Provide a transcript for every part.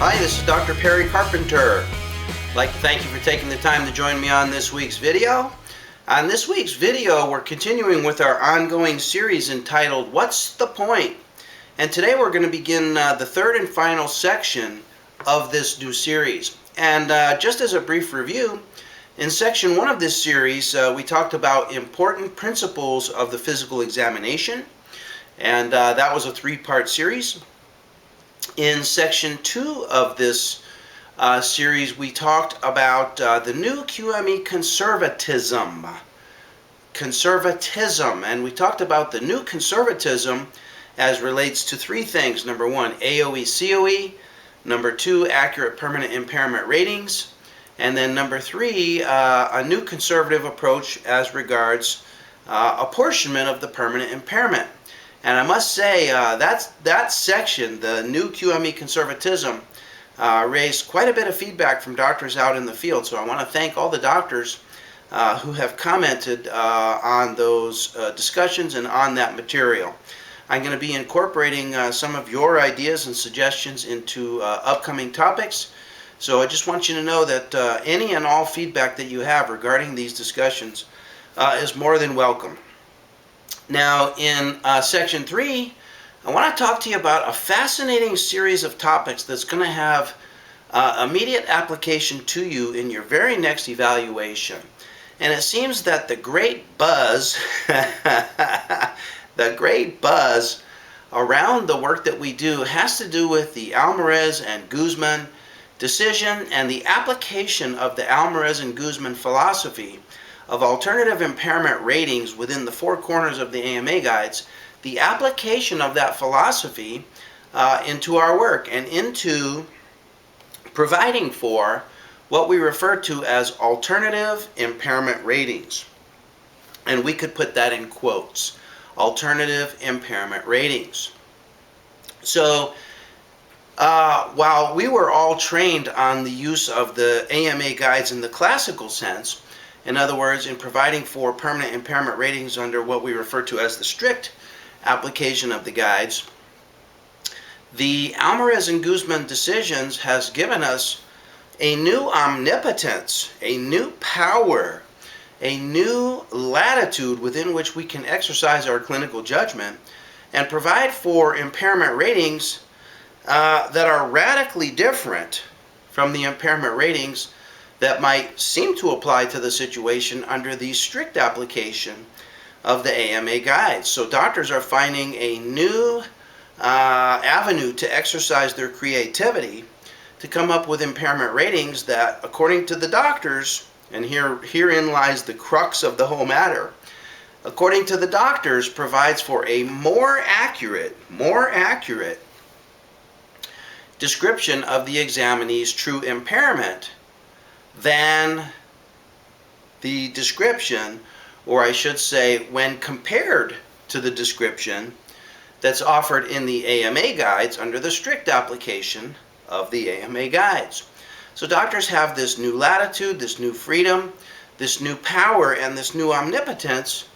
Hi, this is Dr. Perry Carpenter. I'd like to thank you for taking the time to join me on this week's video. On this week's video, we're continuing with our ongoing series entitled, What's the Point? And today we're going to begin the third and final section of this new series. And just as a brief review, in section 1 of this series, we talked about important principles of the physical examination. And that was a 3-part series. In section 2 of this series, we talked about the new QME conservatism, and we talked about the new conservatism as relates to 3 things. Number 1, AOE, COE. Number 2, accurate permanent impairment ratings. And then number 3, a new conservative approach as regards apportionment of the permanent impairment. And I must say that section, the new QME conservatism, raised quite a bit of feedback from doctors out in the field. So I want to thank all the doctors who have commented on those discussions and on that material. I'm going to be incorporating some of your ideas and suggestions into upcoming topics. So I just want you to know that any and all feedback that you have regarding these discussions is more than welcome. Now, in section 3, I want to talk to you about a fascinating series of topics that's going to have immediate application to you in your very next evaluation. And it seems that the great buzz, around the work that we do has to do with the Almarez and Guzman decision and the application of the Almarez and Guzman philosophy of alternative impairment ratings within the 4 corners of the AMA guides, the application of that philosophy into our work and into providing for what we refer to as alternative impairment ratings. And we could put that in quotes, alternative impairment ratings. So while we were all trained on the use of the AMA guides in the classical sense, in other words, in providing for permanent impairment ratings under what we refer to as the strict application of the guides, the Almarez and Guzman decisions has given us a new omnipotence, a new power, a new latitude within which we can exercise our clinical judgment and provide for impairment ratings that are radically different from the impairment ratings that might seem to apply to the situation under the strict application of the AMA guides. So doctors are finding a new avenue to exercise their creativity to come up with impairment ratings that, according to the doctors, and herein lies the crux of the whole matter, according to the doctors, provides for a more accurate description of the examinee's true impairment than the description, or I should say, when compared to the description that's offered in the AMA guides under the strict application of the AMA guides. So doctors have this new latitude, this new freedom, this new power, and this new omnipotence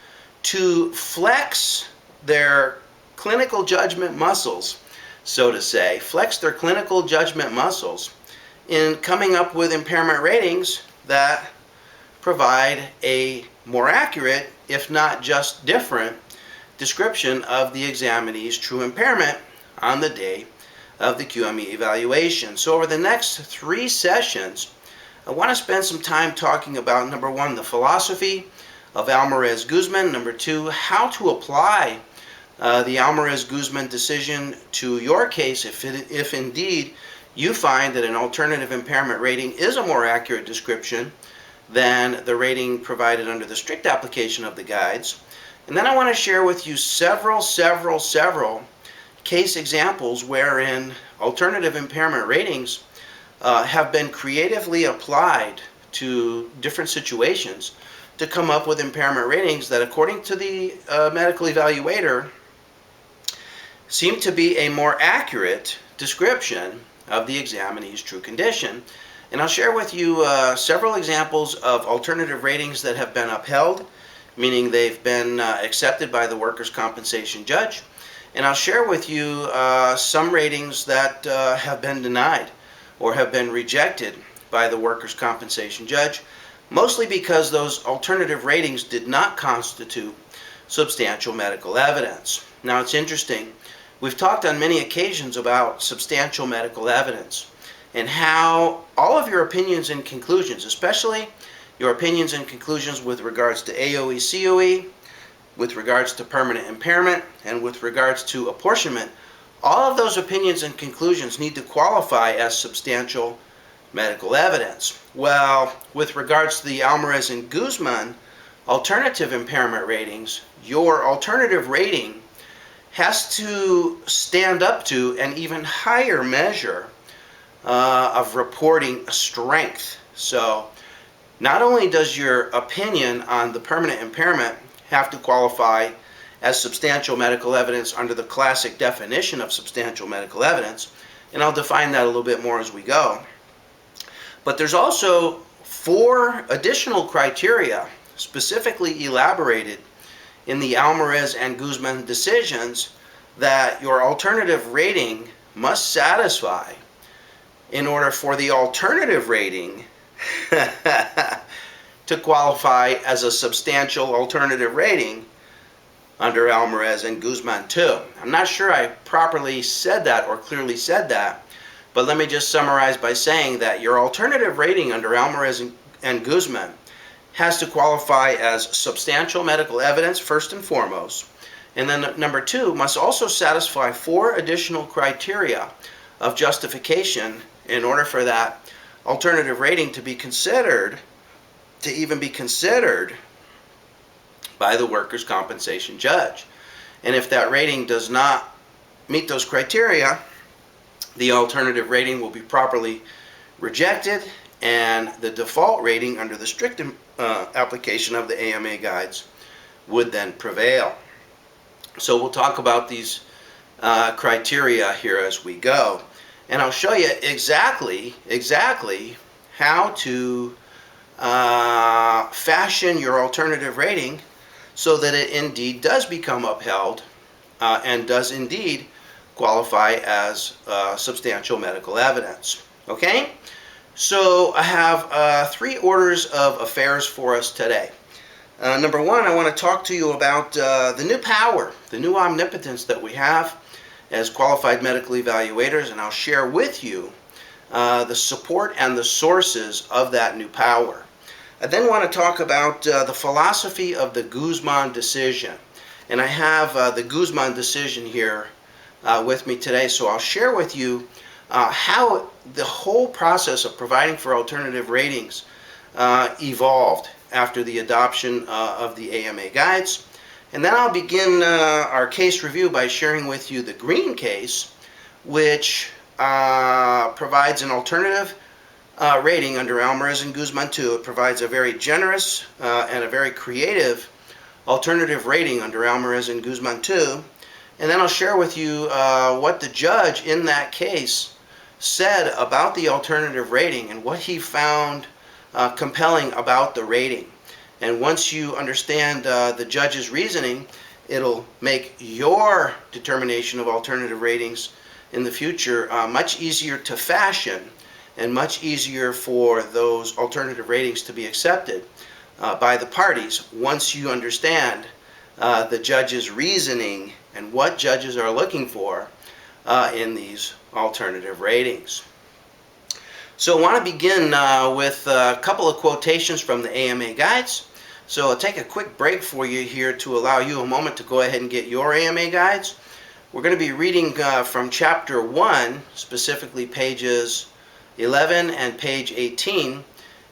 to flex their clinical judgment muscles, so to say, flex their clinical judgment muscles in coming up with impairment ratings that provide a more accurate, if not just different, description of the examinee's true impairment on the day of the QME evaluation. So over the next 3 sessions, I want to spend some time talking about, number 1, the philosophy of Almarez-Guzman, number 2, how to apply the Almarez-Guzman decision to your case if indeed you find that an alternative impairment rating is a more accurate description than the rating provided under the strict application of the guides. And then I want to share with you several case examples wherein alternative impairment ratings have been creatively applied to different situations to come up with impairment ratings that, according to the medical evaluator, seem to be a more accurate description of the examinee's true condition. And I'll share with you several examples of alternative ratings that have been upheld, meaning they've been accepted by the workers' compensation judge. And I'll share with you some ratings that have been denied. or have been rejected by the workers' compensation judge, mostly because those alternative ratings did not constitute substantial medical evidence. Now, it's interesting. We've talked on many occasions about substantial medical evidence and how all of your opinions and conclusions, especially your opinions and conclusions with regards to AOE, COE, with regards to permanent impairment, and with regards to apportionment, all of those opinions and conclusions need to qualify as substantial medical evidence. Well, with regards to the Almarez and Guzman alternative impairment ratings, your alternative rating has to stand up to an even higher measure of reporting strength. So not only does your opinion on the permanent impairment have to qualify as substantial medical evidence under the classic definition of substantial medical evidence, and I'll define that a little bit more as we go, but there's also 4 additional criteria specifically elaborated in the Almarez and Guzman decisions that your alternative rating must satisfy in order for the alternative rating to qualify as a substantial alternative rating under Almarez and Guzman too. I'm not sure I properly said that or clearly said that, but let me just summarize by saying that your alternative rating under Almarez and Guzman has to qualify as substantial medical evidence first and foremost, and then number 2 must also satisfy 4 additional criteria of justification in order for that alternative rating to be considered, to even be considered by the workers' compensation judge. And if that rating does not meet those criteria, the alternative rating will be properly rejected, and the default rating under the strict application of the AMA guides would then prevail. So we'll talk about these criteria here as we go, and I'll show you exactly how to fashion your alternative rating so that it indeed does become upheld and does indeed qualify as substantial medical evidence. Okay? So I have 3 orders of affairs for us today. Number 1, I want to talk to you about the new power, the new omnipotence that we have as qualified medical evaluators, and I'll share with you the support and the sources of that new power. I then want to talk about the philosophy of the Guzman decision, and I have the Guzman decision here with me today, so I'll share with you how the whole process of providing for alternative ratings evolved after the adoption of the AMA guides. And then I'll begin our case review by sharing with you the Green case, which provides an alternative rating under Almarez and Guzman 2. It provides a very generous and a very creative alternative rating under Almarez and Guzman 2. And then I'll share with you what the judge in that case said about the alternative rating and what he found compelling about the rating. And once you understand the judge's reasoning, it'll make your determination of alternative ratings in the future much easier to fashion and much easier for those alternative ratings to be accepted by the parties once you understand the judge's reasoning and what judges are looking for in these alternative ratings. So I want to begin with a couple of quotations from the AMA guides. So I'll take a quick break for you here to allow you a moment to go ahead and get your AMA guides. We're going to be reading from Chapter 1, specifically pages 11 and page 18.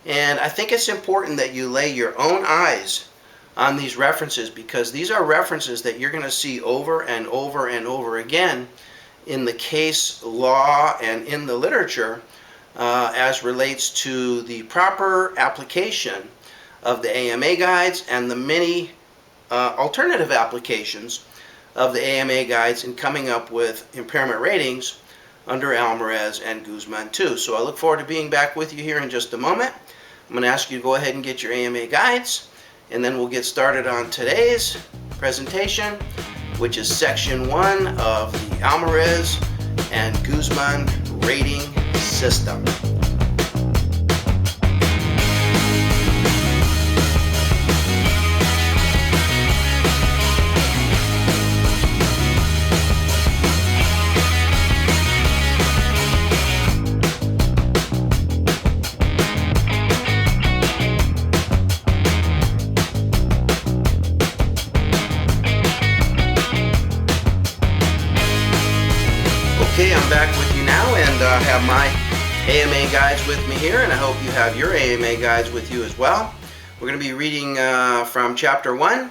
And I think it's important that you lay your own eyes on these references, because these are references that you're going to see over and over and over again in the case law and in the literature as relates to the proper application of the AMA guides and the many alternative applications of the AMA guides in coming up with impairment ratings under Almarez and Guzman 2. So I look forward to being back with you here in just a moment. I'm going to ask you to go ahead and get your AMA guides, and then we'll get started on today's presentation, which is Section 1 of the Almarez and Guzman rating system. Okay, I'm back with you now, and I have my AMA guides with me here, and I hope you have your AMA guides with you as well. We're going to be reading from Chapter 1,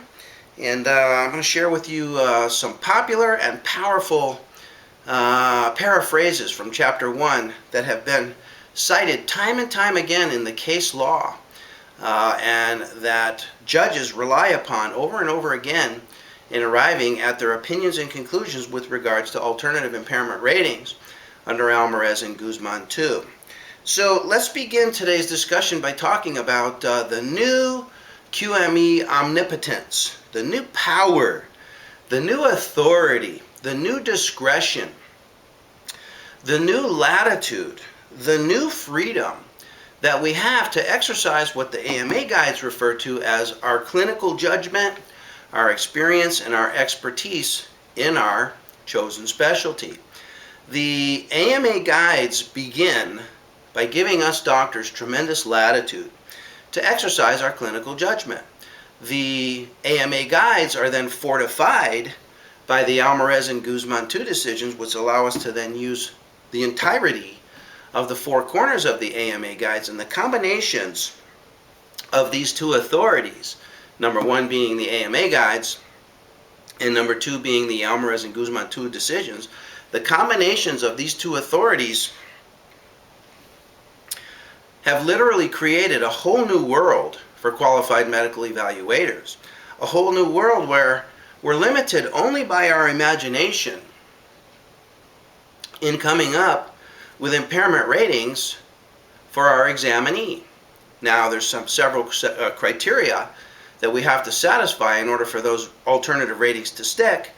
and I'm going to share with you some popular and powerful paraphrases from Chapter 1 that have been cited time and time again in the case law, and that judges rely upon over and over again in arriving at their opinions and conclusions with regards to alternative impairment ratings under Almarez and Guzman 2. So let's begin today's discussion by talking about the new QME omnipotence, the new power, the new authority, the new discretion, the new latitude, the new freedom that we have to exercise what the AMA guides refer to as our clinical judgment, our experience, and our expertise in our chosen specialty. The AMA guides begin by giving us doctors tremendous latitude to exercise our clinical judgment. The AMA guides are then fortified by the Almarez and Guzman 2 decisions, which allow us to then use the entirety of the four corners of the AMA guides, and the combinations of these two authorities, number one being the AMA guides, and number two being the Almarez and Guzman 2 decisions. The combinations of these two authorities have literally created a whole new world for qualified medical evaluators. A whole new world where we're limited only by our imagination in coming up with impairment ratings for our examinee. Now, there's several criteria that we have to satisfy in order for those alternative ratings to stick,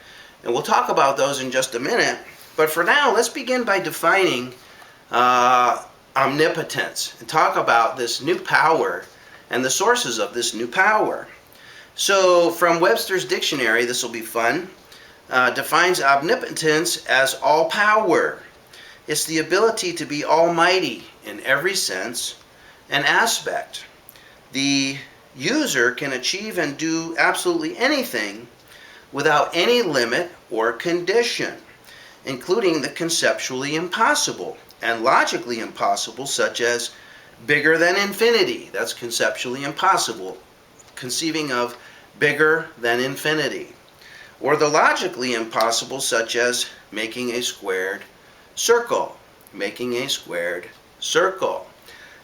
and we'll talk about those in just a minute. But for now, let's begin by defining omnipotence and talk about this new power and the sources of this new power. So from Webster's dictionary, this will be fun, defines omnipotence as all power. It's the ability to be almighty in every sense and aspect. The user can achieve and do absolutely anything without any limit or condition, including the conceptually impossible and logically impossible, such as bigger than infinity. That's conceptually impossible, conceiving of bigger than infinity. Or the logically impossible, such as making a squared circle, making a squared circle.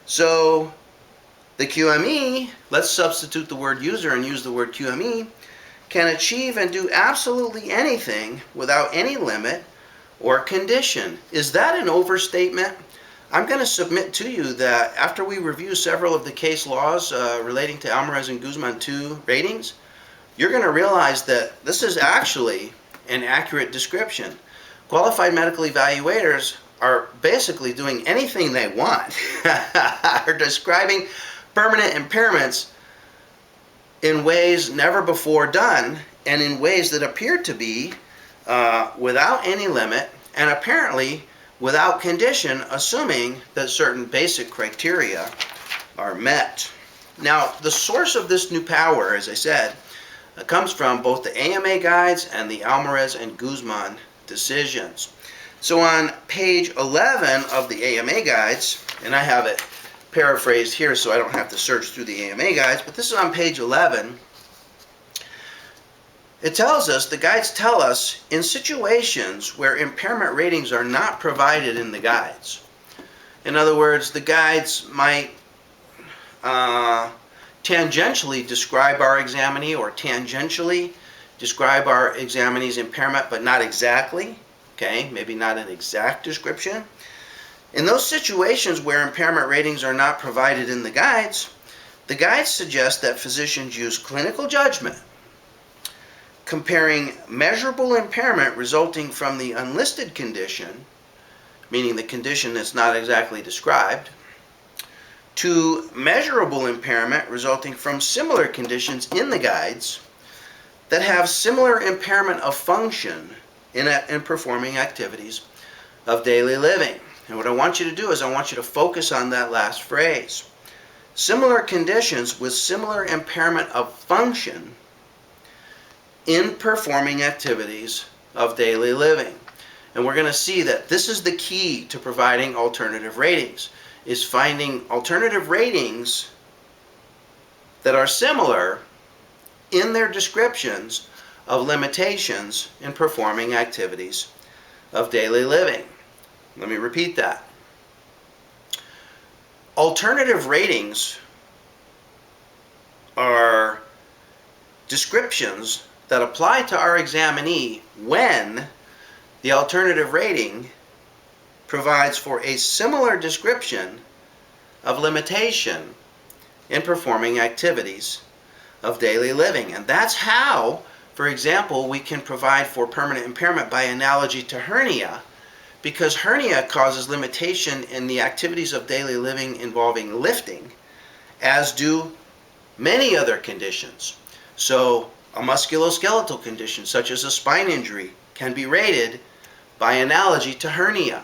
So the QME, let's substitute the word user and use the word QME, can achieve and do absolutely anything without any limit or condition. Is that an overstatement? I'm going to submit to you that after we review several of the case laws relating to Almarez and Guzman 2 ratings, you're going to realize that this is actually an accurate description. Qualified medical evaluators are basically doing anything they want, are describing permanent impairments in ways never before done, and in ways that appear to be without any limit and apparently without condition, assuming that certain basic criteria are met. Now, the source of this new power, as I said, comes from both the AMA guides and the Almarez and Guzman decisions. So on page 11 of the AMA guides, and I have it paraphrased here so I don't have to search through the AMA guides, but this is on page 11. It tells us, the guides tell us, in situations where impairment ratings are not provided in the guides. In other words, the guides might tangentially describe our examinee or tangentially describe our examinee's impairment, but not exactly. Okay, maybe not an exact description. In those situations where impairment ratings are not provided in the guides suggest that physicians use clinical judgment, comparing measurable impairment resulting from the unlisted condition meaning the condition that's not exactly described, to measurable impairment resulting from similar conditions in the guides that have similar impairment of function in performing activities of daily living. And what I want you to do is I want you to focus on that last phrase. Similar conditions with similar impairment of function in performing activities of daily living. And we're going to see that this is the key to providing alternative ratings, is finding alternative ratings that are similar in their descriptions of limitations in performing activities of daily living. Let me repeat that. Alternative ratings are descriptions that apply to our examinee when the alternative rating provides for a similar description of limitation in performing activities of daily living. And that's how, for example, we can provide for permanent impairment by analogy to hernia, because hernia causes limitation in the activities of daily living involving lifting, as do many other conditions. So a musculoskeletal condition such as a spine injury can be rated by analogy to hernia.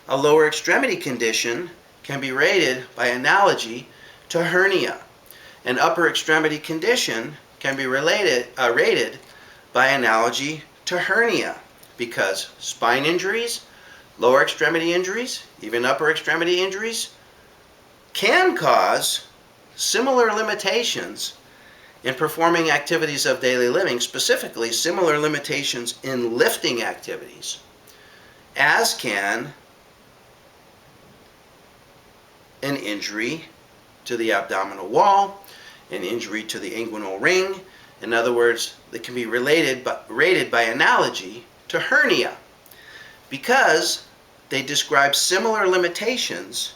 A lower extremity condition can be rated by analogy to hernia. An upper extremity condition can be rated by analogy to hernia, because spine injuries, lower extremity injuries, even upper extremity injuries can cause similar limitations in performing activities of daily living, specifically similar limitations in lifting activities, as can an injury to the abdominal wall, an injury to the inguinal ring. In other words, they can be rated by analogy to hernia, because they describe similar limitations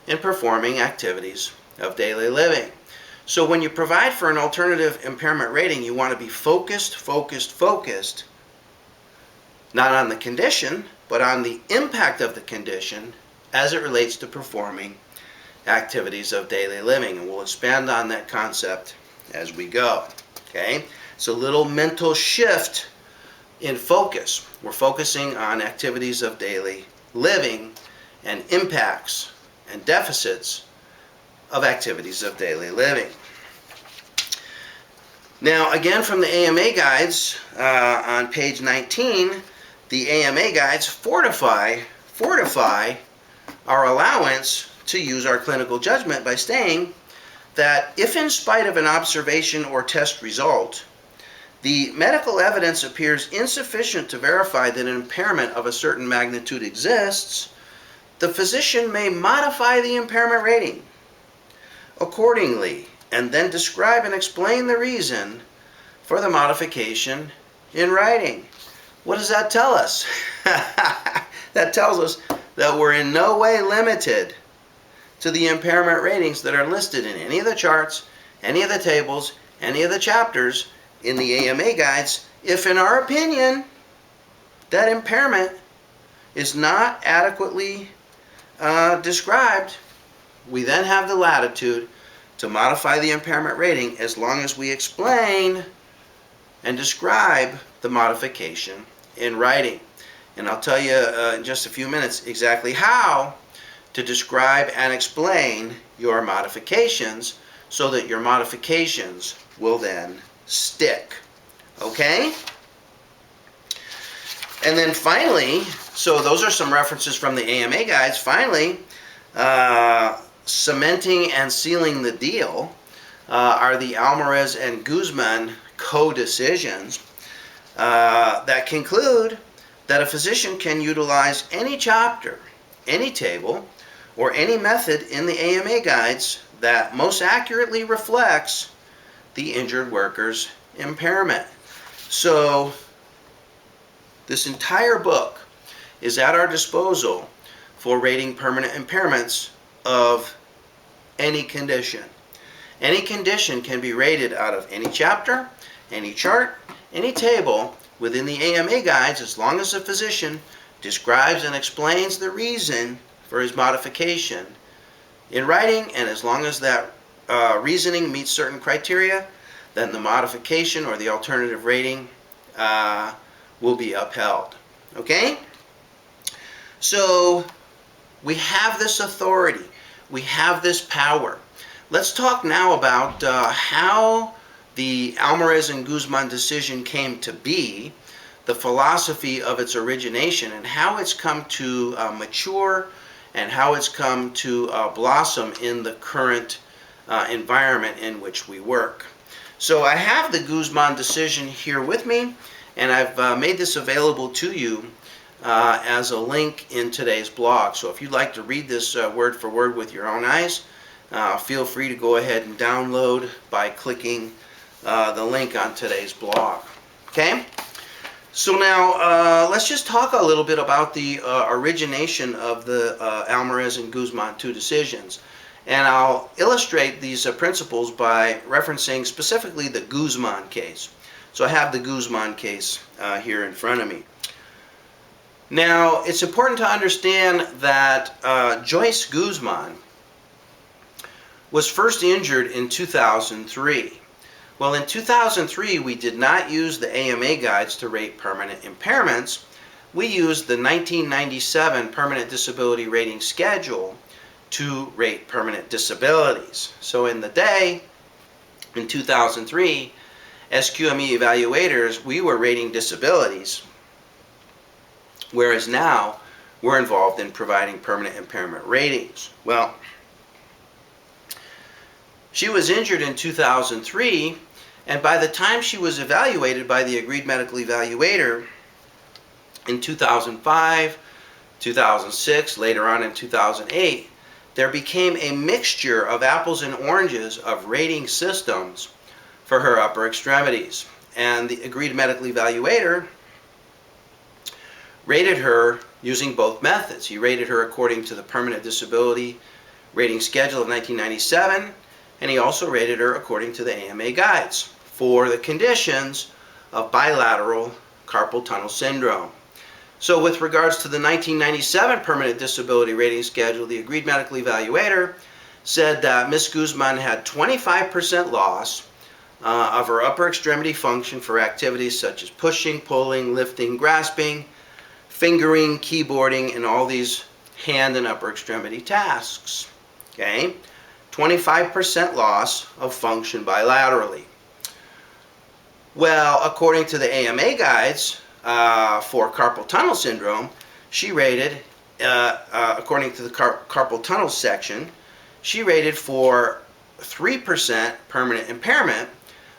in performing activities of daily living. So when you provide for an alternative impairment rating, you want to be focused, not on the condition, but on the impact of the condition as it relates to performing activities of daily living. And we'll expand on that concept as we go. Okay? So a little mental shift in focus. We're focusing on activities of daily living and impacts and deficits of activities of daily living. Now, again, from the AMA guides on page 19, the AMA guides fortify our allowance to use our clinical judgment by saying that if, in spite of an observation or test result, the medical evidence appears insufficient to verify that an impairment of a certain magnitude exists, the physician may modify the impairment rating accordingly, and then describe and explain the reason for the modification in writing. What does that tell us? That tells us that we're in no way limited to the impairment ratings that are listed in any of the charts, any of the tables, any of the chapters in the AMA guides, if in our opinion that impairment is not adequately described. We then have the latitude to modify the impairment rating as long as we explain and describe the modification in writing. And I'll tell you in just a few minutes exactly how to describe and explain your modifications so that your modifications will then stick. Okay? And then finally, so those are some references from the AMA guides. Finally, cementing and sealing the deal are the Almarez and Guzman co-decisions that conclude that a physician can utilize any chapter, any table, or any method in the AMA guides that most accurately reflects the injured worker's impairment. So this entire book is at our disposal for rating permanent impairments of any condition. Any condition can be rated out of any chapter, any chart, any table within the AMA guides, as long as the physician describes and explains the reason for his modification in writing, and as long as that reasoning meets certain criteria, then the modification or the alternative rating will be upheld. Okay? So we have this authority. We have this power. Let's talk now about how the Almarez and Guzman decision came to be, the philosophy of its origination, and how it's come to mature and how it's come to blossom in the current environment in which we work. So I have the Guzman decision here with me, and I've made this available to you as a link in today's blog. So if you'd like to read this word for word with your own eyes, feel free to go ahead and download by clicking the link on today's blog. Okay? So now let's just talk a little bit about the origination of the Almarez and Guzman 2 decisions. And I'll illustrate these principles by referencing specifically the Guzman case. So I have the Guzman case here in front of me. Now, it's important to understand that Joyce Guzman was first injured in 2003. Well, in 2003, we did not use the AMA guides to rate permanent impairments. We used the 1997 Permanent Disability Rating Schedule to rate permanent disabilities. So in the day, in 2003, as QME evaluators, we were rating disabilities, whereas now we're involved in providing permanent impairment ratings. Well, she was injured in 2003, and by the time she was evaluated by the agreed medical evaluator in 2005, 2006, later on in 2008, there became a mixture of apples and oranges of rating systems for her upper extremities. And the agreed medical evaluator rated her using both methods. He rated her according to the Permanent Disability Rating Schedule of 1997, and he also rated her according to the AMA guides for the conditions of bilateral carpal tunnel syndrome. So with regards to the 1997 Permanent Disability Rating Schedule, the agreed medical evaluator said that Ms. Guzman had 25% loss of her upper extremity function for activities such as pushing, pulling, lifting, grasping, fingering, keyboarding, and all these hand and upper extremity tasks. Okay? 25% loss of function bilaterally. Well, according to the AMA guides for carpal tunnel syndrome, she rated, according to the carpal tunnel section, she rated for 3% permanent impairment,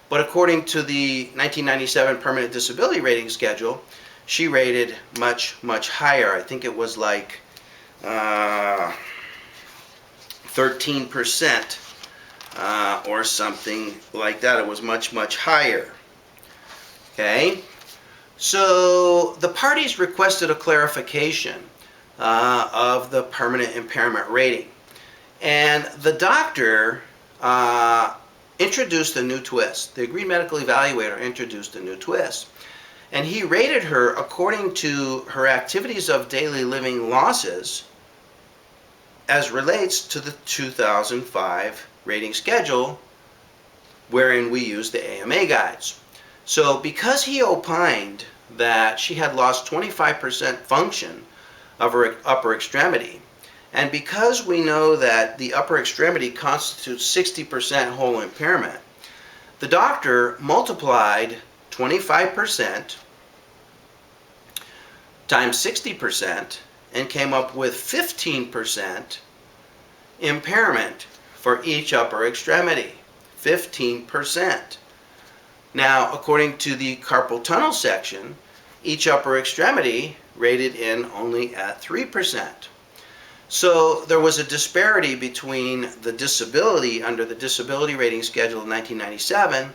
but according to the 1997 Permanent Disability Rating Schedule, she rated much, much higher. I think it was like 13% or something like that. It was much, much higher. Okay? So the parties requested a clarification of the permanent impairment rating. And the doctor introduced a new twist. The agreed medical evaluator introduced a new twist. And he rated her according to her activities of daily living losses as relates to the 2005 rating schedule, wherein we use the AMA guides. So because he opined that she had lost 25% function of her upper extremity, and because we know that the upper extremity constitutes 60% whole impairment, the doctor multiplied 25% times 60% and came up with 15% impairment for each upper extremity. 15%. Now, according to the carpal tunnel section, each upper extremity rated in only at 3%. So there was a disparity between the disability under the Disability Rating Schedule of 1997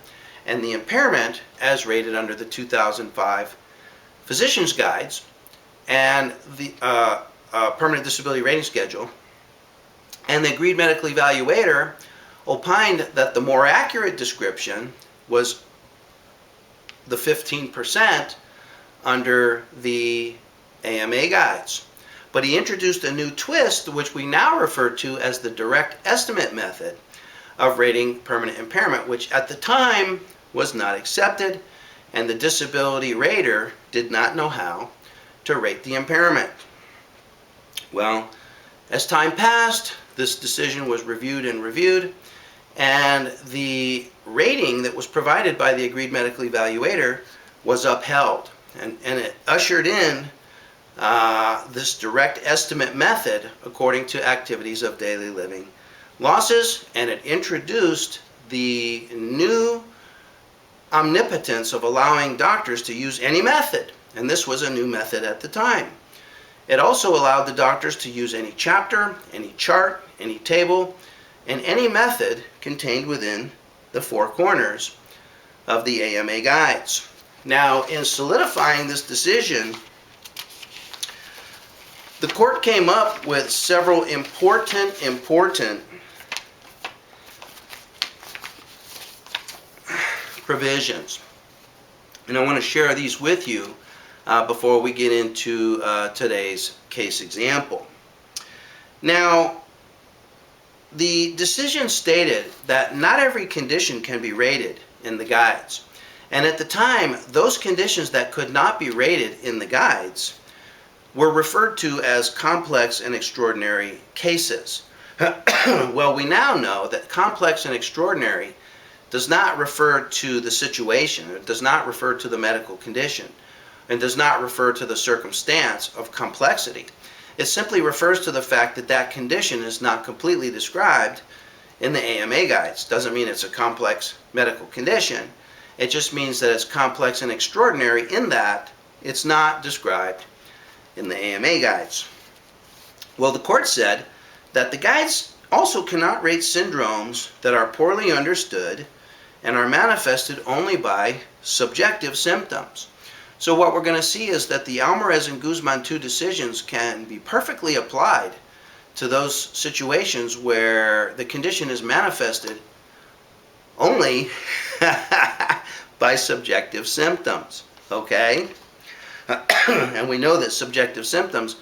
and the impairment as rated under the 2005 Physician's Guides and the Permanent Disability Rating Schedule. And the agreed medical evaluator opined that the more accurate description was the 15% under the AMA guides. But he introduced a new twist, which we now refer to as the direct estimate method of rating permanent impairment, which at the time was not accepted, and the disability rater did not know how to rate the impairment. Well, as time passed, this decision was reviewed and reviewed, and the rating that was provided by the agreed medical evaluator was upheld. And it ushered in this direct estimate method according to activities of daily living losses, and it introduced the new omnipotence of allowing doctors to use any method, and this was a new method at the time. It also allowed the doctors to use any chapter, any chart, any table, and any method contained within the four corners of the AMA guides. Now, in solidifying this decision, the court came up with several important provisions. And I want to share these with you before we get into today's case example. Now, the decision stated that not every condition can be rated in the guides. And at the time, those conditions that could not be rated in the guides were referred to as complex and extraordinary cases. Well, we now know that complex and extraordinary does not refer to the situation, it does not refer to the medical condition, and does not refer to the circumstance of complexity. It simply refers to the fact that that condition is not completely described in the AMA guides. Doesn't mean it's a complex medical condition. It just means that it's complex and extraordinary in that it's not described in the AMA guides. Well, the court said that the guides also cannot rate syndromes that are poorly understood and are manifested only by subjective symptoms. So what we're going to see is that the Almarez and Guzman 2 decisions can be perfectly applied to those situations where the condition is manifested only by subjective symptoms, okay? And we know that subjective symptoms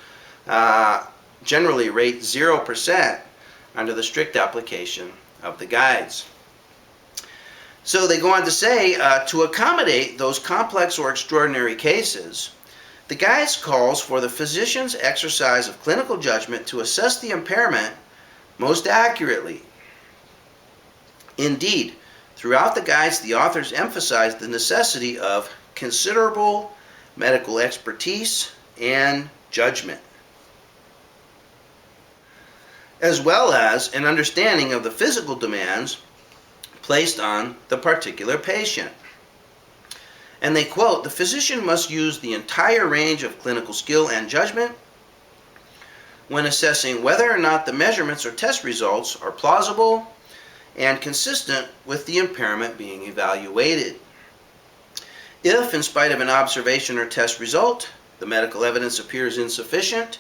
generally rate 0% under the strict application of the guides. So they go on to say, to accommodate those complex or extraordinary cases, the guides calls for the physician's exercise of clinical judgment to assess the impairment most accurately. Indeed, throughout the guides, the authors emphasize the necessity of considerable medical expertise and judgment, as well as an understanding of the physical demands placed on the particular patient. And they quote, "The physician must use the entire range of clinical skill and judgment when assessing whether or not the measurements or test results are plausible and consistent with the impairment being evaluated. If, in spite of an observation or test result, the medical evidence appears insufficient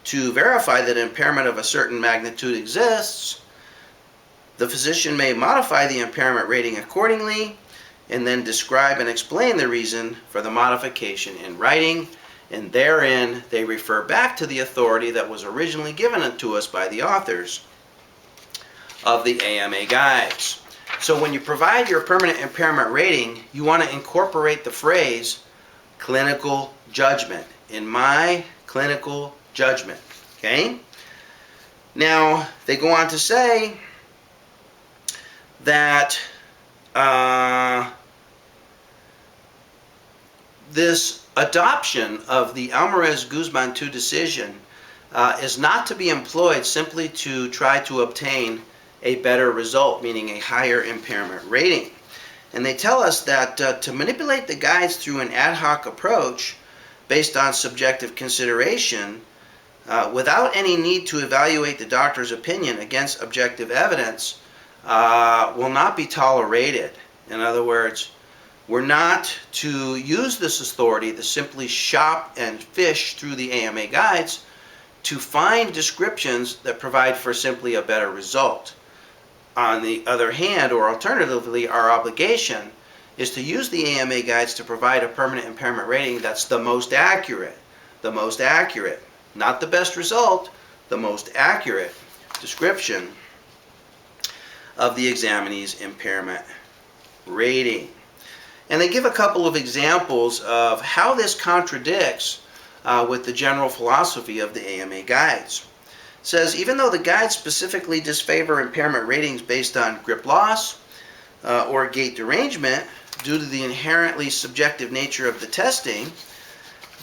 to verify that impairment of a certain magnitude exists, the physician may modify the impairment rating accordingly and then describe and explain the reason for the modification in writing." And therein they refer back to the authority that was originally given to us by the authors of the AMA guides. So when you provide your permanent impairment rating, you want to incorporate the phrase clinical judgment. In my clinical judgment. Okay? Now, they go on to say that this adoption of the Almarez-Guzman 2 decision is not to be employed simply to try to obtain a better result, meaning a higher impairment rating. And they tell us that to manipulate the guides through an ad hoc approach based on subjective consideration without any need to evaluate the doctor's opinion against objective evidence will not be tolerated. In other words, we're not to use this authority to simply shop and fish through the AMA guides to find descriptions that provide for simply a better result. On the other hand, or alternatively, our obligation is to use the AMA guides to provide a permanent impairment rating that's the most accurate, not the best result, the most accurate description of the examinee's impairment rating. And they give a couple of examples of how this contradicts with the general philosophy of the AMA guides. It says, even though the guides specifically disfavor impairment ratings based on grip loss or gait derangement due to the inherently subjective nature of the testing,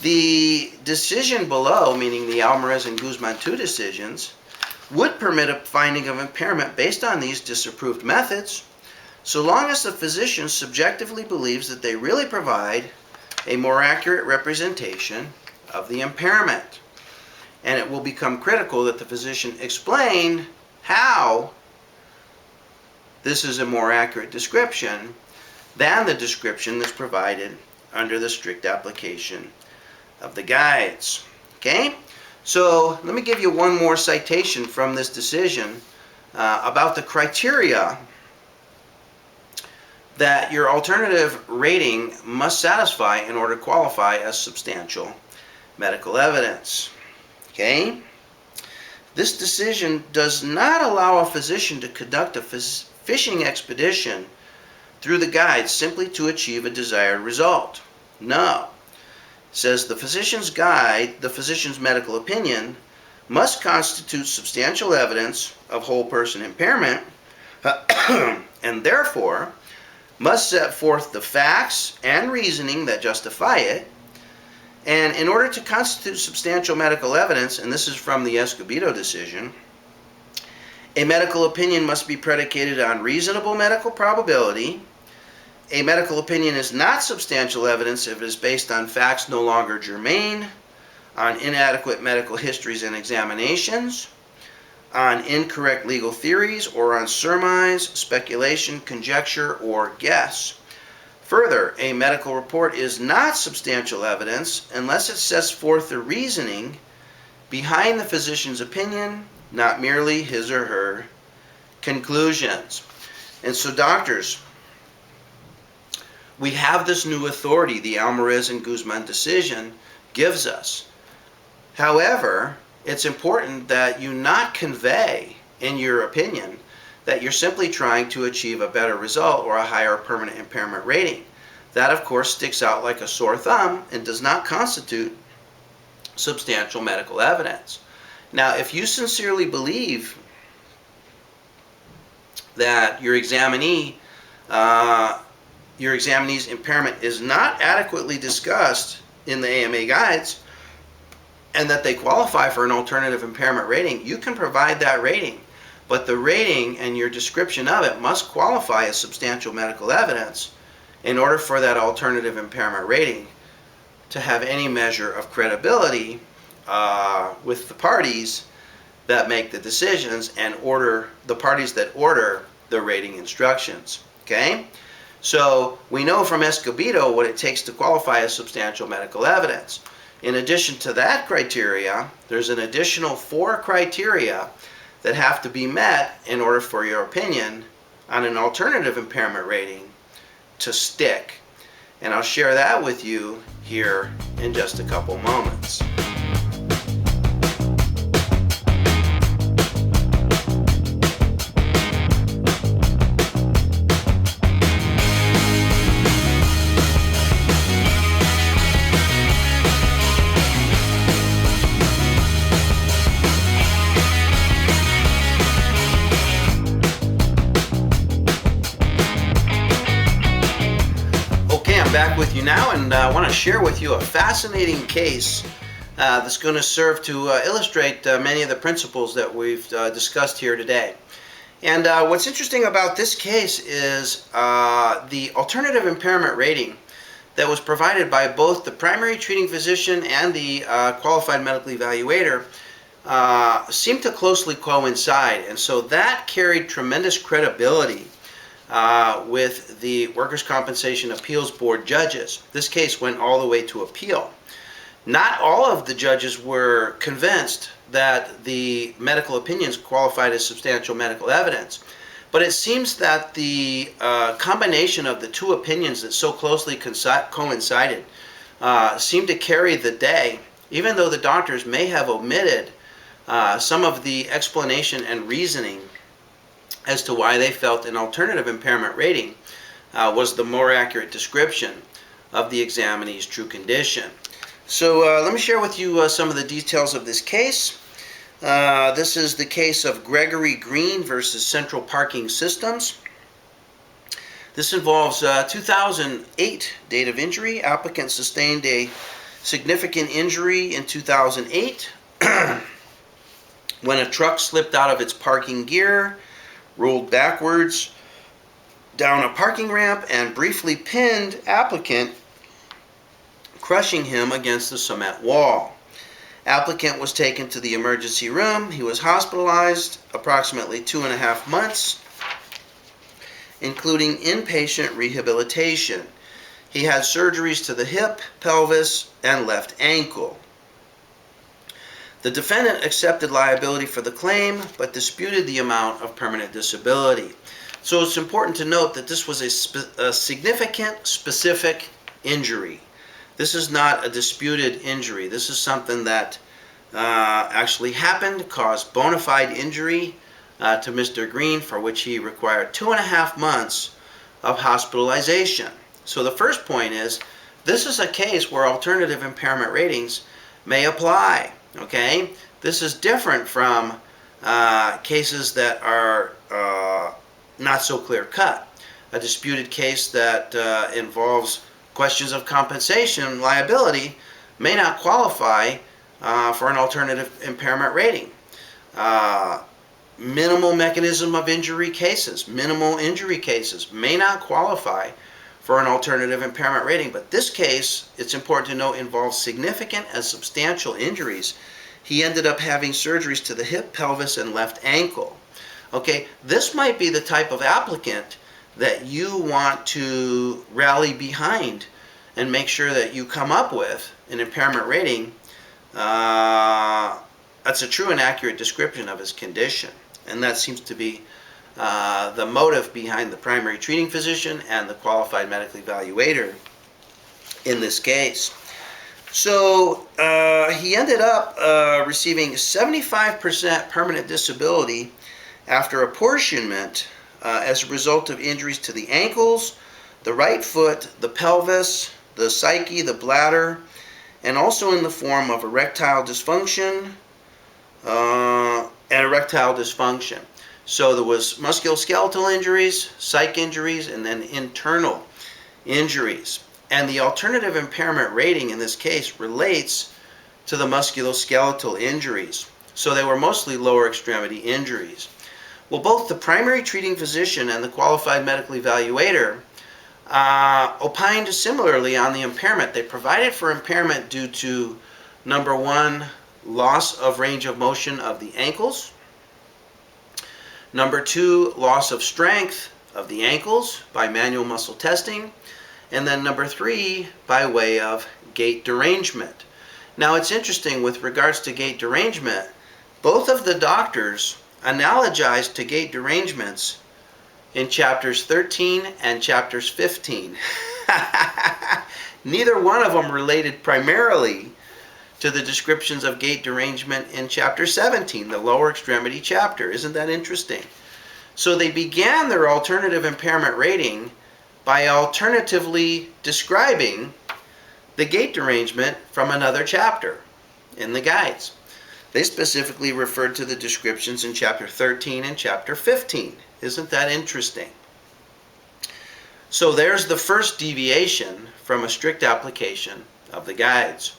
the decision below, meaning the Almarez and Guzman 2 decisions, would permit a finding of impairment based on these disapproved methods, so long as the physician subjectively believes that they really provide a more accurate representation of the impairment. And it will become critical that the physician explain how this is a more accurate description than the description that's provided under the strict application of the guides. Okay? So let me give you one more citation from this decision about the criteria that your alternative rating must satisfy in order to qualify as substantial medical evidence. Okay? This decision does not allow a physician to conduct a fishing expedition through the guides simply to achieve a desired result. No. It says the physician's guide, the physician's medical opinion, must constitute substantial evidence of whole person impairment and therefore must set forth the facts and reasoning that justify it. And in order to constitute substantial medical evidence, and this is from the Escobedo decision, a medical opinion must be predicated on reasonable medical probability. A medical opinion is not substantial evidence if it is based on facts no longer germane, on inadequate medical histories and examinations, on incorrect legal theories, or on surmise, speculation, conjecture, or guess. Further, a medical report is not substantial evidence unless it sets forth the reasoning behind the physician's opinion, not merely his or her conclusions. And so, doctors, we have this new authority the Almarez and Guzman decision gives us. However, it's important that you not convey in your opinion that you're simply trying to achieve a better result or a higher permanent impairment rating. That, of course, sticks out like a sore thumb and does not constitute substantial medical evidence. Now, if you sincerely believe that your examinee's impairment is not adequately discussed in the AMA guides and that they qualify for an alternative impairment rating, you can provide that rating. But the rating and your description of it must qualify as substantial medical evidence in order for that alternative impairment rating to have any measure of credibility with the parties that make the decisions and the parties that order the rating instructions. Okay? So we know from Escobedo what it takes to qualify as substantial medical evidence. In addition to that criteria, there's an additional 4 criteria that have to be met in order for your opinion on an alternative impairment rating to stick. And I'll share that with you here in just a couple moments. Back with you now, and I want to share with you a fascinating case that's going to serve to illustrate many of the principles that we've discussed here today. And what's interesting about this case is the alternative impairment rating that was provided by both the primary treating physician and the qualified medical evaluator seemed to closely coincide, and so that carried tremendous credibility with the Workers' Compensation Appeals Board judges. This case went all the way to appeal. Not all of the judges were convinced that the medical opinions qualified as substantial medical evidence, But it seems that the combination of the two opinions that so closely coincided seemed to carry the day, even though the doctors may have omitted some of the explanation and reasoning as to why they felt an alternative impairment rating was the more accurate description of the examinee's true condition. So let me share with you some of the details of this case. This is the case of Gregory Green versus Central Parking Systems. This involves 2008 date of injury. Applicant sustained a significant injury in 2008 when a truck slipped out of its parking gear, rolled backwards down a parking ramp, and briefly pinned applicant, crushing him against the cement wall. Applicant was taken to the emergency room. He was hospitalized approximately 2.5 months, including inpatient rehabilitation. He had surgeries to the hip, pelvis, and left ankle. The defendant accepted liability for the claim, but disputed the amount of permanent disability. So it's important to note that this was a significant, specific injury. This is not a disputed injury. This is something that actually happened, caused bona fide injury to Mr. Green, for which he required 2.5 months of hospitalization. So the first point is, this is a case where alternative impairment ratings may apply. Okay? This is different from cases that are not so clear-cut. A disputed case that involves questions of compensation liability may not qualify for an alternative impairment rating. Minimal mechanism of injury cases, minimal injury cases may not qualify for an alternative impairment rating. But this case, it's important to note, involves significant and substantial injuries. He ended up having surgeries to the hip, pelvis, and left ankle. Okay, this might be the type of applicant that you want to rally behind and make sure that you come up with an impairment rating that's a true and accurate description of his condition. And that seems to be the motive behind the primary treating physician and the qualified medical evaluator in this case. So he ended up receiving 75% permanent disability after apportionment as a result of injuries to the ankles, the right foot, the pelvis, the psyche, the bladder, and also in the form of erectile dysfunction and erectile dysfunction. So there was musculoskeletal injuries, psych injuries, and then internal injuries. And the alternative impairment rating in this case relates to the musculoskeletal injuries. So they were mostly lower extremity injuries. Well, both the primary treating physician and the qualified medical evaluator opined similarly on the impairment. They provided for impairment due to, number one, loss of range of motion of the ankles. Number two, loss of strength of the ankles by manual muscle testing. And then number three, by way of gait derangement. Now it's interesting with regards to gait derangement, both of the doctors analogized to gait derangements in chapters 13 and chapters 15. Neither one of them related primarily to the descriptions of gait derangement in chapter 17, the lower extremity chapter. Isn't that interesting? So they began their alternative impairment rating by alternatively describing the gait derangement from another chapter in the guides. They specifically referred to the descriptions in chapter 13 and chapter 15. Isn't that interesting? So there's the first deviation from a strict application of the guides.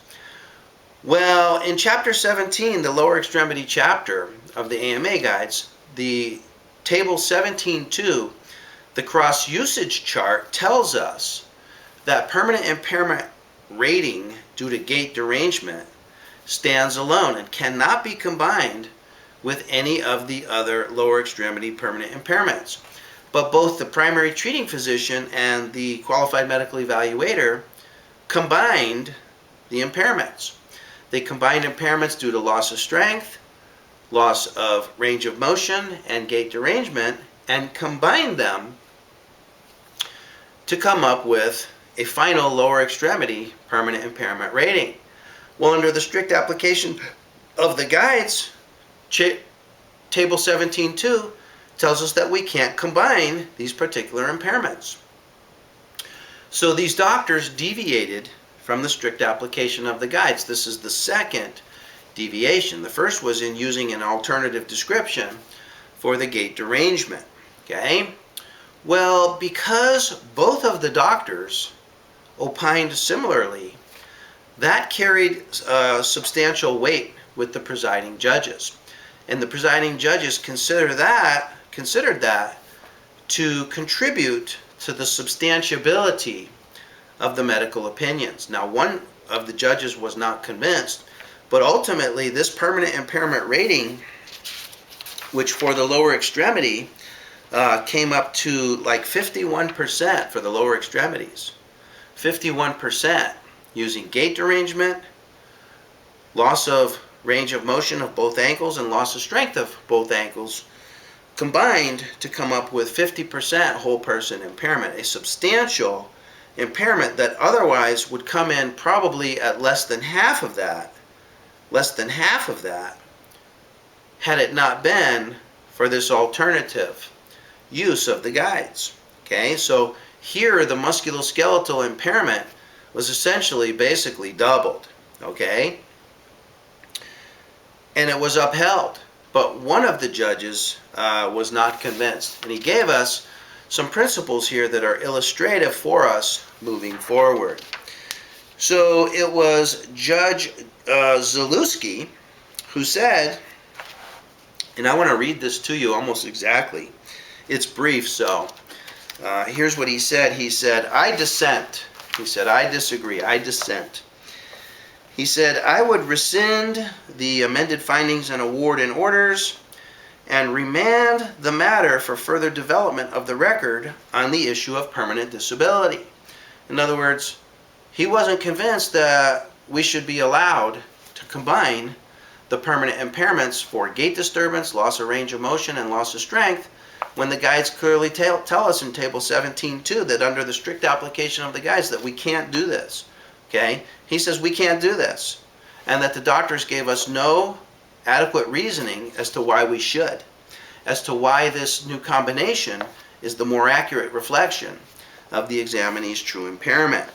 Well, in chapter 17, the lower extremity chapter of the AMA guides, the table 17.2, the cross usage chart tells us that permanent impairment rating due to gait derangement stands alone and cannot be combined with any of the other lower extremity permanent impairments. But both the primary treating physician and the qualified medical evaluator combined the impairments. They combined impairments due to loss of strength, loss of range of motion, and gait derangement, and combined them to come up with a final lower extremity permanent impairment rating. Well, under the strict application of the guides, Table 17.2 tells us that we can't combine these particular impairments. So these doctors deviated from the strict application of the guides. This is the second deviation. The first was in using an alternative description for the gait derangement. Okay? Well, because both of the doctors opined similarly, that carried substantial weight with the presiding judges. And the presiding judges considered that to contribute to the substantiability of the medical opinions. Now, one of the judges was not convinced, but ultimately this permanent impairment rating, which for the lower extremity came up to like 51% for the lower extremities. 51% using gait derangement, loss of range of motion of both ankles, and loss of strength of both ankles, combined to come up with 50% whole person impairment, a substantial impairment that otherwise would come in probably at less than half of that, had it not been for this alternative use of the guides. Okay, so here the musculoskeletal impairment was essentially basically doubled. Okay, and it was upheld, but one of the judges was not convinced, and he gave us some principles here that are illustrative for us moving forward. So it was Judge Zalewski who said, and I want to read this to you almost exactly. It's brief, so here's what he said. He said, I dissent. He said, I disagree. I dissent. He said, I would rescind the amended findings and award and orders and remand the matter for further development of the record on the issue of permanent disability. In other words, he wasn't convinced that we should be allowed to combine the permanent impairments for gait disturbance, loss of range of motion, and loss of strength, when the guides clearly tell us in Table 17.2 that under the strict application of the guides that we can't do this. Okay? He says we can't do this, and that the doctors gave us no adequate reasoning as to why we should, as to why this new combination is the more accurate reflection of the examinee's true impairment.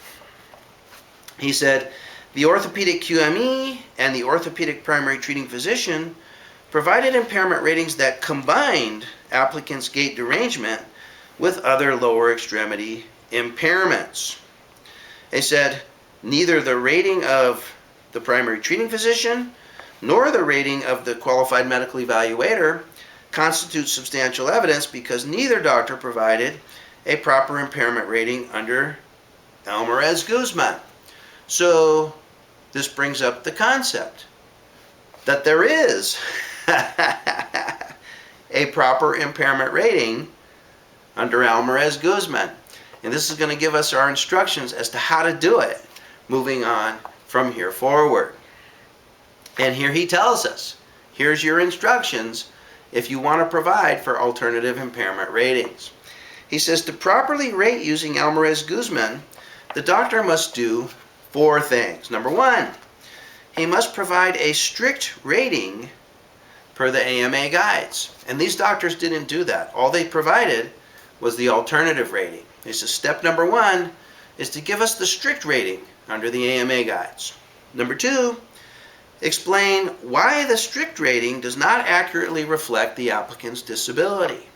He said, the orthopedic QME and the orthopedic primary treating physician provided impairment ratings that combined applicant's gait derangement with other lower extremity impairments. They said, neither the rating of the primary treating physician nor the rating of the qualified medical evaluator constitutes substantial evidence because neither doctor provided a proper impairment rating under Almarez-Guzman. So this brings up the concept that there is a proper impairment rating under Almarez-Guzman. And this is going to give us our instructions as to how to do it moving on from here forward. And here he tells us, here's your instructions if you want to provide for alternative impairment ratings. He says to properly rate using Almarez-Guzman, the doctor must do 4 things. Number 1, he must provide a strict rating per the AMA guides. And these doctors didn't do that. All they provided was the alternative rating. He says step number 1 is to give us the strict rating under the AMA guides. Number 2, explain why the strict rating does not accurately reflect the applicant's disability.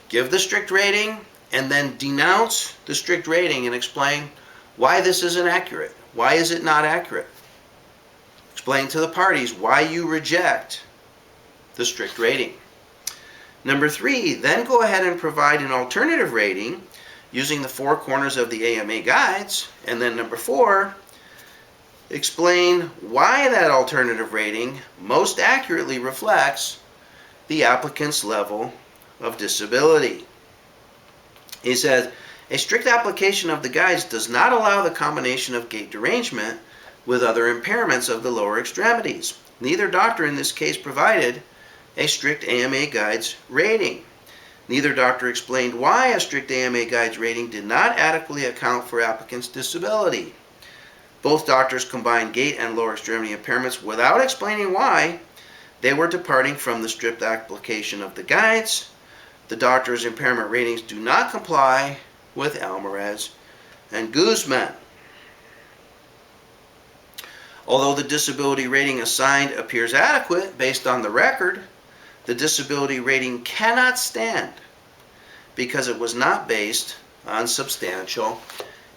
Give the strict rating and then denounce the strict rating and explain why this isn't accurate. Why is it not accurate? Explain to the parties why you reject the strict rating. Number 3, then go ahead and provide an alternative rating using the 4 corners of the AMA guides. And then number 4, explain why that alternative rating most accurately reflects the applicant's level of disability. He says, a strict application of the guides does not allow the combination of gait derangement with other impairments of the lower extremities. Neither doctor in this case provided a strict AMA guides rating. Neither doctor explained why a strict AMA guides rating did not adequately account for applicant's disability. Both doctors combined gait and lower extremity impairments without explaining why they were departing from the strict application of the guides. The doctor's impairment ratings do not comply with Almarez and Guzman. Although the disability rating assigned appears adequate based on the record, the disability rating cannot stand because it was not based on substantial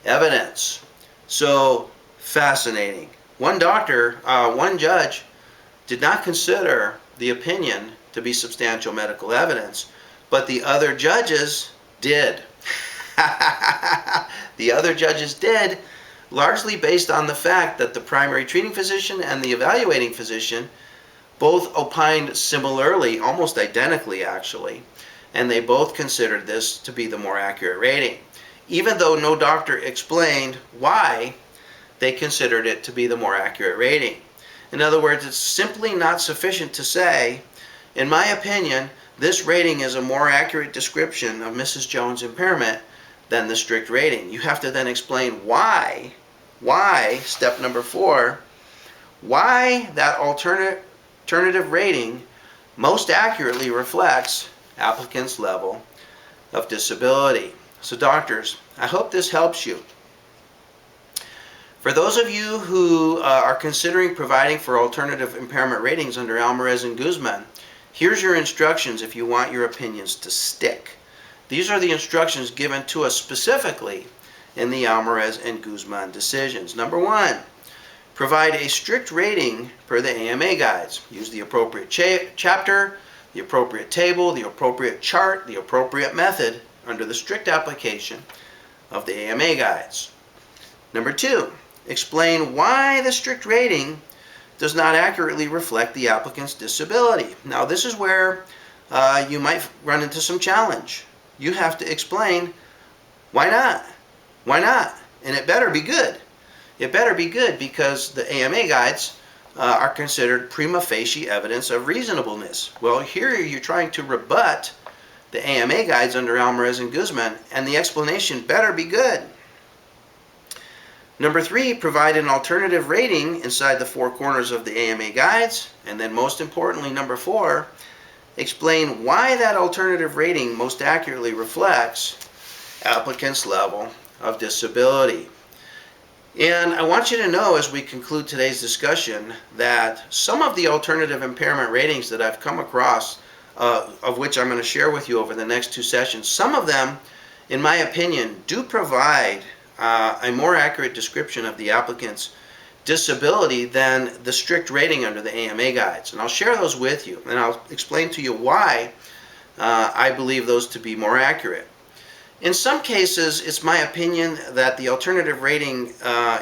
evidence. So, fascinating. One judge did not consider the opinion to be substantial medical evidence, but the other judges did. The other judges did, largely based on the fact that the primary treating physician and the evaluating physician both opined similarly, almost identically actually, and they both considered this to be the more accurate rating, even though no doctor explained why they considered it to be the more accurate rating. In other words, it's simply not sufficient to say, in my opinion, this rating is a more accurate description of Mrs. Jones' impairment than the strict rating. You have to then explain why, step number 4, why that alternative rating most accurately reflects applicant's level of disability. So doctors, I hope this helps you. For those of you who are considering providing for alternative impairment ratings under Almarez and Guzman, here's your instructions if you want your opinions to stick. These are the instructions given to us specifically in the Almarez and Guzman decisions. Number 1, provide a strict rating per the AMA guides. Use the appropriate chapter, the appropriate table, the appropriate chart, the appropriate method under the strict application of the AMA guides. Number 2, explain why the strict rating does not accurately reflect the applicant's disability. Now this is where you might run into some challenge. You have to explain why not. Why not? And it better be good. It better be good because the AMA guides are considered prima facie evidence of reasonableness. Well, here you're trying to rebut the AMA guides under Almarez and Guzman, and the explanation better be good. Number 3, provide an alternative rating inside the 4 corners of the AMA guides. And then most importantly, number 4, explain why that alternative rating most accurately reflects applicant's level of disability. And I want you to know as we conclude today's discussion that some of the alternative impairment ratings that I've come across, of which I'm going to share with you over the next 2 sessions, some of them, in my opinion, do provide a more accurate description of the applicant's disability than the strict rating under the AMA guides. And I'll share those with you, and I'll explain to you why I believe those to be more accurate. In some cases, it's my opinion that the alternative rating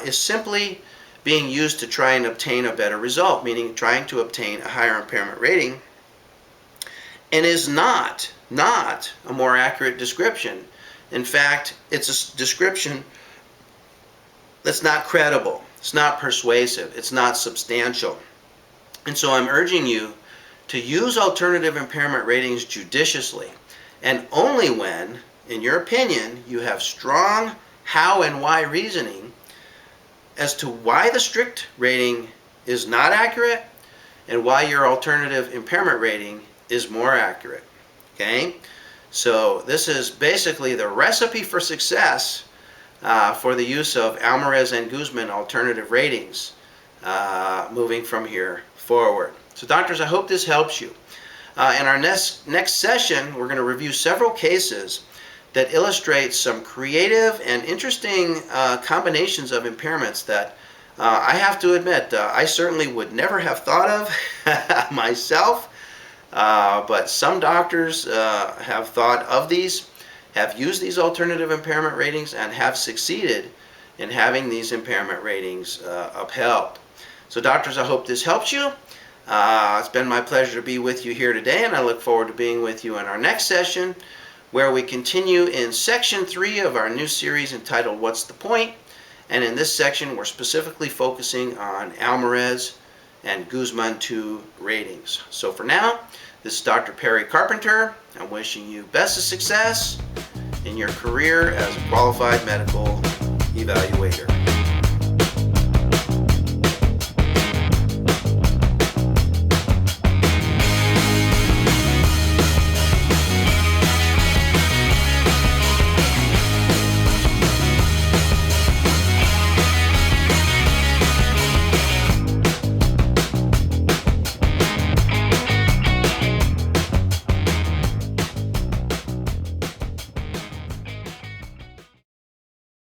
is simply being used to try and obtain a better result, meaning trying to obtain a higher impairment rating, and is not a more accurate description. In fact, it's a description that's not credible, it's not persuasive, it's not substantial. And so I'm urging you to use alternative impairment ratings judiciously, and only when, in your opinion, you have strong how and why reasoning as to why the strict rating is not accurate and why your alternative impairment rating is more accurate. Okay? So this is basically the recipe for success for the use of Almarez and Guzman alternative ratings moving from here forward. So doctors, I hope this helps you. In our next session, we're going to review several cases that illustrate some creative and interesting combinations of impairments that I have to admit I certainly would never have thought of myself, but some doctors have thought of these, have used these alternative impairment ratings, and have succeeded in having these impairment ratings upheld. So doctors, I hope this helps you. It's been my pleasure to be with you here today, and I look forward to being with you in our next session, where we continue in section 3 of our new series entitled What's the Point? And in this section, we're specifically focusing on Almarez and Guzman 2 ratings. So for now, This is Dr. Perry Carpenter. I'm wishing you best of success in your career as a qualified medical evaluator.